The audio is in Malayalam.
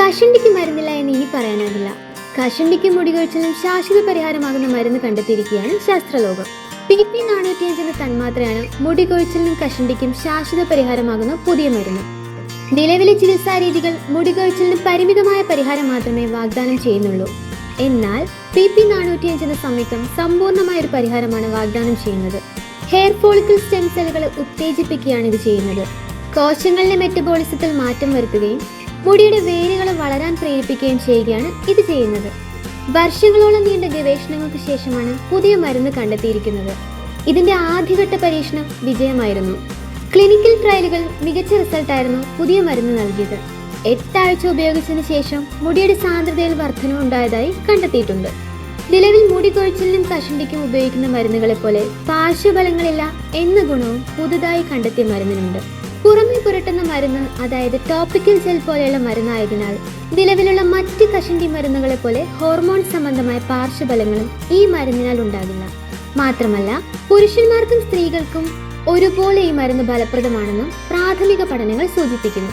കഷണ്ടിക്ക് മരുന്നില്ല എന്ന് ഇനി പറയാനാകില്ല. കഷണ്ടിക്ക് മുടികൊഴിച്ചിലും ശാശ്വത പരിഹാരമാകുന്ന മരുന്ന് കണ്ടെത്തിയിരിക്കുകയാണ് ശാസ്ത്രലോകം. PP405 എന്ന തന്മാത്രയാണ് മുടികൊഴിച്ചിലിനും കഷണ്ടിക്കും ശാശ്വത പരിഹാരമാകുന്ന പുതിയ മരുന്ന്. നിലവിലെ ചികിത്സാ രീതികൾ മുടികൊഴിച്ചിലിന് പരിമിതമായ പരിഹാരം മാത്രമേ വാഗ്ദാനം ചെയ്യുന്നുള്ളൂ. എന്നാൽ PP405 എന്ന സംയുക്തം സമ്പൂർണ്ണമായ ഒരു പരിഹാരമാണ് വാഗ്ദാനം ചെയ്യുന്നത്. ഹെയർ ഫോളിക്കിൾ സ്റ്റെം സെല്ലുകളെ ഉത്തേജിപ്പിക്കുകയാണ് ഇത് ചെയ്യുന്നത്. കോശങ്ങളിലെ മെറ്റബോളിസത്തിൽ മാറ്റം വരുത്തുകയും മുടിയുടെ വേരുകളെ വളരാൻ പ്രേരിപ്പിക്കുകയും ചെയ്യുകയാണ് ഇത് ചെയ്യുന്നത്. വർഷങ്ങളോളം നീണ്ട ഗവേഷണങ്ങൾക്ക് ശേഷമാണ് പുതിയ മരുന്ന് കണ്ടെത്തിയിരിക്കുന്നത്. ഇതിന്റെ ആദ്യഘട്ട പരീക്ഷണം വിജയമായിരുന്നു. ക്ലിനിക്കൽ ട്രയലുകൾ മികച്ച റിസൾട്ടായിരുന്നു പുതിയ മരുന്ന് നൽകിയത്. 8 ആഴ്ച ഉപയോഗിച്ചതിന് ശേഷം മുടിയുടെ സാന്ദ്രതയിൽ വർധനവുണ്ടായതായി കണ്ടെത്തിയിട്ടുണ്ട്. നിലവിൽ മുടി കൊഴിച്ചിലിനും കഷണ്ടിക്കും ഉപയോഗിക്കുന്ന മരുന്നുകളെ പോലെ പാർശ്വഫലങ്ങളില്ല എന്ന ഗുണവും പുതുതായി കണ്ടെത്തിയ മരുന്നിനുണ്ട്. പുറമെ പുരട്ടുന്ന മരുന്ന്, അതായത് ടോപ്പിക്കൽ ജെൽ പോലെയുള്ള മരുന്നായതിനാൽ നിലവിലുള്ള മറ്റ് കഷണ്ടി മരുന്നുകളെ പോലെ ഹോർമോൺ സംബന്ധമായ പാർശ്വഫലങ്ങളും ഈ മരുന്നിനാൽ ഉണ്ടാകില്ല. മാത്രമല്ല, പുരുഷന്മാർക്കും സ്ത്രീകൾക്കും ഒരുപോലെ ഈ മരുന്ന് ഫലപ്രദമാണെന്നും പ്രാഥമിക പഠനങ്ങൾ സൂചിപ്പിക്കുന്നു.